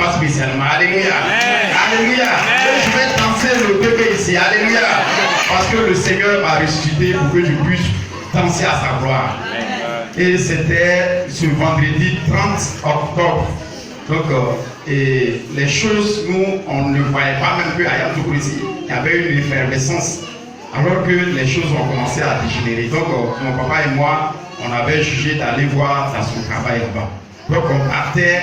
moi spécialement. Alléluia. Alléluia. Je vais danser le bébé ici. Alléluia. Parce que le Seigneur m'a ressuscité pour que je puisse danser à sa gloire. Et c'était ce vendredi 30 octobre. Donc, et les choses, nous, on ne voyait pas même qu'à Yamtoukou ici, il y avait une effervescence. Alors que les choses ont commencé à dégénérer. Donc, mon papa et moi, on avait jugé d'aller voir dans son travail là-bas. Donc, on partait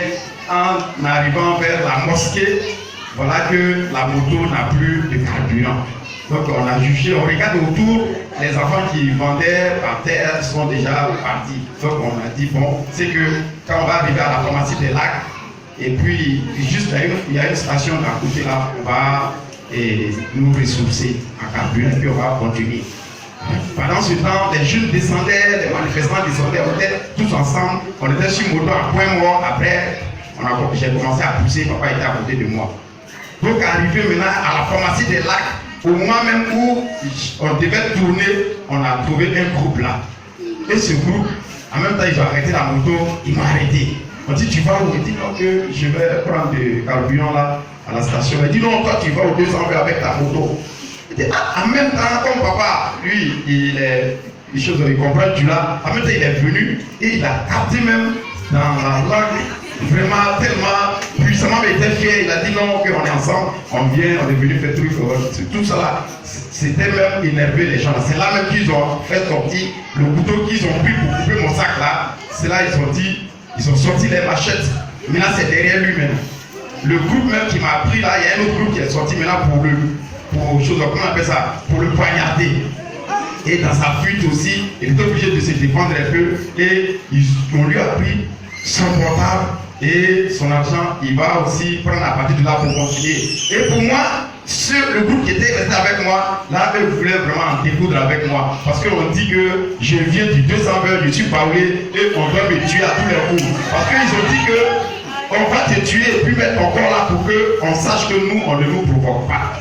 en arrivant vers la mosquée. Voilà que la moto n'a plus de carburant. Donc, on a jugé, on regarde autour, les enfants qui vendaient par terre sont déjà partis. Donc, on a dit, bon, c'est que quand on va arriver à la pharmacie des lacs, et puis, juste il y a une station à côté là, on va nous ressourcer en carburant, et puis on va continuer. Pendant ce temps, les jeunes descendaient, les manifestants descendaient, on était tous ensemble, on était sur moto à point mort. Après, j'ai commencé à pousser, papa était à côté de moi. Donc, arrivé maintenant à la pharmacie des lacs, au moment même où on devait tourner, on a trouvé un groupe là. Et ce groupe, en même temps, ils ont arrêté la moto, ils m'ont arrêté. On dit, tu vas où? Il dit, non, que je vais prendre du carburant là, à la station. Il dit, non, toi, tu vas au 200 avec ta moto. Il dit, ah, en même temps, comme papa, lui, il comprend du là. En même temps, il est venu et il a capté même dans la langue, vraiment tellement puissamment, mais il était fier. Il a dit, non, qu'on est ensemble, on vient, on est venu faire tout ça là. C'était même énervé les gens là. C'est là même qu'ils ont fait sortir le couteau qu'ils ont pris pour couper mon sac là. C'est là ils ont dit, ils ont sorti les machettes. Maintenant c'est derrière lui maintenant. Le groupe même qui m'a pris là, il y a un autre groupe qui est sorti maintenant pour comment on appelle ça, pour le poignarder. Et dans sa fuite aussi, il était obligé de se défendre un peu. Et on lui a pris son portable et son argent. Il va aussi prendre la partie de là pour continuer. Et pour moi, le groupe qui était resté avec moi, là, eux voulaient vraiment en découdre avec moi. Parce qu'on dit que je viens du 200 heures, je suis parlé et on doit me tuer à tous les coups. Parce qu'ils ont dit que on va te tuer et puis mettre encore là pour qu'on sache que nous, on ne nous provoque pas.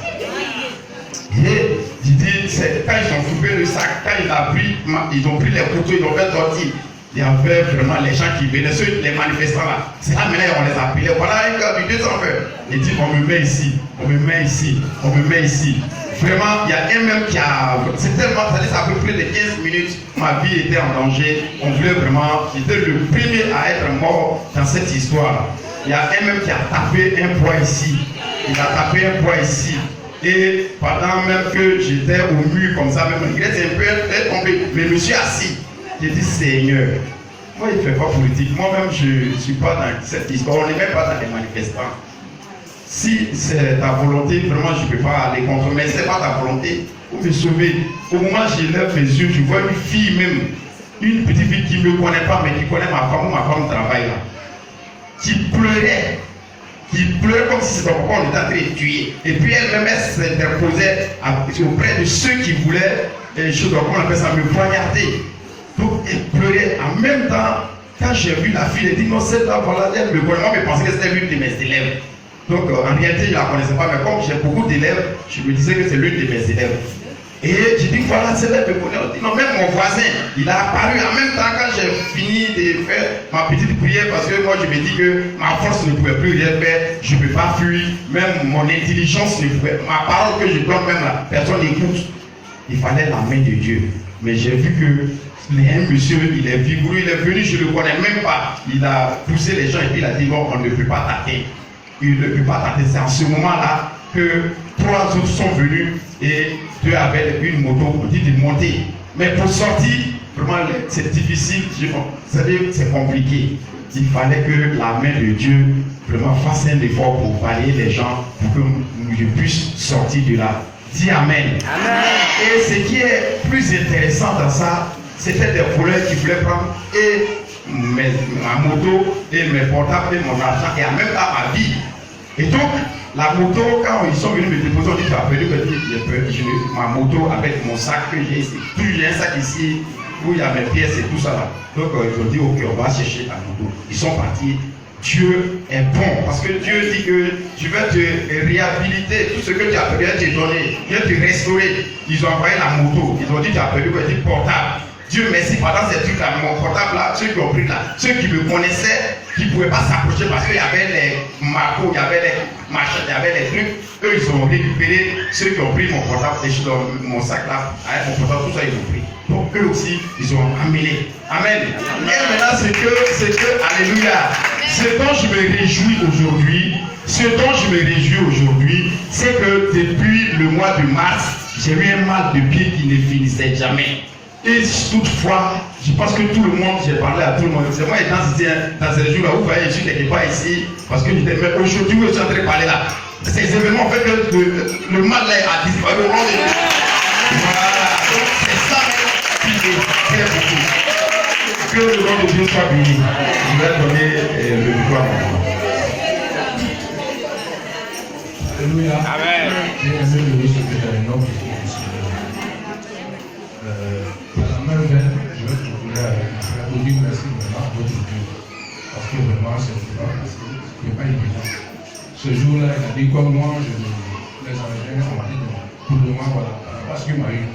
Et il dit, c'est quand ils ont coupé le sac, quand ils ont pris les couteaux, ils ont fait sortir. Il y avait vraiment les gens qui venaient, les manifestants là. C'est là maintenant on les appelait. Voilà un gars du 200 heures. Il dit, on me met ici, on me met ici, on me met ici. Vraiment, il y a un même qui a. C'est tellement, ça laisse à peu près de 15 minutes. Ma vie était en danger. On voulait vraiment. J'étais le premier à être mort dans cette histoire. Il y a un même qui a tapé un poids ici. Il a tapé un poids ici. Et pendant même que j'étais au mur comme ça, même il était un peu tombé. Mais je me suis assis. J'ai dit, Seigneur, moi je ne fais pas politique. Moi-même, je ne suis pas dans cette histoire. On n'est même pas dans les manifestants. Si c'est ta volonté, vraiment, je ne peux pas aller contre. Mais ce n'est pas ta volonté. Vous me sauvez. Au moment où je lève mes yeux, je vois une fille même, une petite fille qui ne me connaît pas, mais qui connaît ma femme, où ma femme travaille là, qui pleurait. Qui pleurait comme si c'était pourquoi on était en train de tuer. Et puis elle-même, elle s'interposait auprès de ceux qui voulaient, comment on appelle ça, me poignarder. Donc elle pleurait en même temps. Quand j'ai vu la fille, elle dit non, c'est là, voilà, elle me connaît. Moi, je pensais que c'était l'une de mes élèves. Donc en réalité, je ne la connaissais pas, mais comme j'ai beaucoup d'élèves, je me disais que c'est l'une de mes élèves. Et j'ai dit voilà, c'est là que je connais. On dit non, même mon voisin, il a apparu en même temps quand j'ai fini de faire ma petite prière, parce que moi je me dis que ma force ne pouvait plus rien faire, je ne peux pas fuir, même mon intelligence ne pouvait, ma parole que je donne, même la personne n'écoute. Il fallait la main de Dieu. Mais j'ai vu que un monsieur, il est vigoureux, il est venu, je ne le connais même pas. Il a poussé les gens et puis il a dit bon, on ne peut pas tâter. Il ne peut pas tâter. C'est en ce moment-là que 3 autres sont venus et 2 avaient une moto, on dit de monter. Mais pour sortir, vraiment, c'est difficile, c'est compliqué. Il fallait que la main de Dieu vraiment fasse un effort pour balayer les gens, pour que je puisse sortir de là. Dis Amen. Amen. Et ce qui est plus intéressant dans ça, c'était des voleurs qui voulaient prendre et ma moto, et mes portables, et mon argent, et en même temps ma vie. Et donc, la moto, quand ils sont venus me déposer, on dit tu as perdu ma moto avec mon sac que j'ai ici. J'ai un sac ici où il y a mes pièces et tout ça là. Donc, ils ont dit ok, on va chercher ta moto. Ils sont partis. Dieu est bon parce que Dieu dit que je vais te réhabiliter, tout ce que tu as perdu, je vais te donner, je vais te restaurer. Ils ont envoyé la moto, ils ont dit tu as perdu quoi, dit portable. Dieu merci, pendant ces trucs-là, mon portable là, ceux qui ont pris là, ceux qui me connaissaient, qui ne pouvaient pas s'approcher parce qu'il y avait les marcos, il y avait les machins, il y avait les trucs, eux ils ont récupéré ceux qui ont pris mon portable, dans mon sac là, avec mon portable, tout ça ils ont pris. Donc eux aussi, ils ont amené. Amen. Et maintenant, c'est que, alléluia, ce dont je me réjouis aujourd'hui, c'est que depuis le mois de mars, j'ai eu un mal de pied qui ne finissait jamais. Et toutefois, je pense que tout le monde, j'ai parlé à tout le monde. C'est moi étant ici, dans ces jours-là, vous voyez, je suis quelque part ici, parce que j'étais. Mais aujourd'hui, je suis en train de parler là. Ces événements font que le mal là a disparu au nom de Dieu. Voilà. Donc, c'est ça qui est très beaucoup. Que le nom de Dieu soit béni. Je vais donner le victoire maintenant. Alléluia. Amen. J'ai aimé le secrétaire énorme. À la même veine, je vais trouver avec mon frère pour dire merci vraiment à votre Dieu. Parce que vraiment, ce n'est pas facile, ce n'est pas évident. Ce jour-là, il a dit comme moi, les Américains ont dit pour le moment, voilà, parce qu'il m'a eu.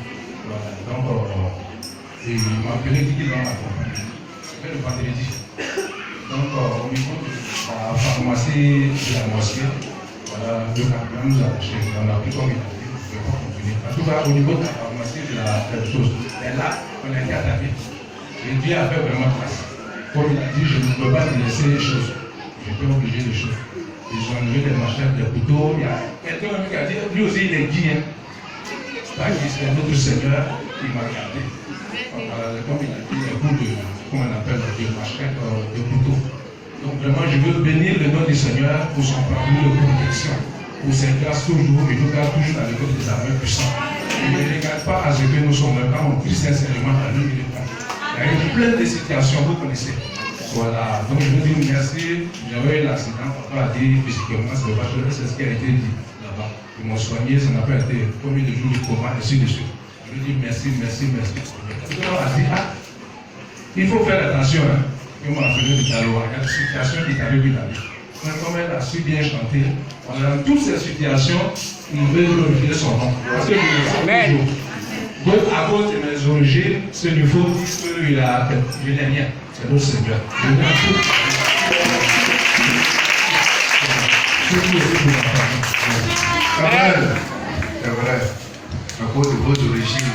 Voilà, donc, et il m'a appelé, dit qu'il va m'accompagner. C'était le vendredi. Donc, au niveau de la pharmacie de la mosquée, voilà, le camion nous a acheté. On a pris comme il a dit, je ne vais pas continuer. En tout cas, au niveau de la pharmacie, de la même chose. Et là, on a été attaqué. Et Dieu a fait vraiment grâce. Comme il a dit, je ne peux pas me laisser les choses. J'étais obligé de choses. Ils ont enlevé des machettes, des couteaux. Il y a quelqu'un qui a dit, lui aussi, il est guide. Pas qui c'est notre Seigneur qui m'a gardé. Comme il a dit, les coups de, comment on appelle, des machettes, des couteaux. Donc vraiment, je veux bénir le nom du Seigneur pour son parcours de protection, pour ses grâces toujours, et nous garde toujours dans le code des armées puissantes. Il ne regarde pas à ce que nous sommes, quand on prie sincèrement à lui, il répond. Il y a eu plein de situations, vous connaissez. Voilà, donc je veux dire merci. J'avais eu l'accident, papa a dit physiquement, c'est ce qui a été dit là-bas. Ils m'ont soigné, ça n'a pas été combien de jours de coma, et ainsi de suite. Je veux dire merci. Il faut faire attention, hein. Ils m'ont appelé tout à l'heure, il y a des situations qui t'arrivent dans la vie. Comme elle a su bien chanter, dans toutes ces situations, nous devons glorifier son nom. Parce que nous le sommes toujours. Donc, à cause de mes origines, ce qu'il faut dire qu'il a fait. Je n'ai rien. C'est notre Seigneur. Je n'ai tout. C'est vrai. À cause de vos origines,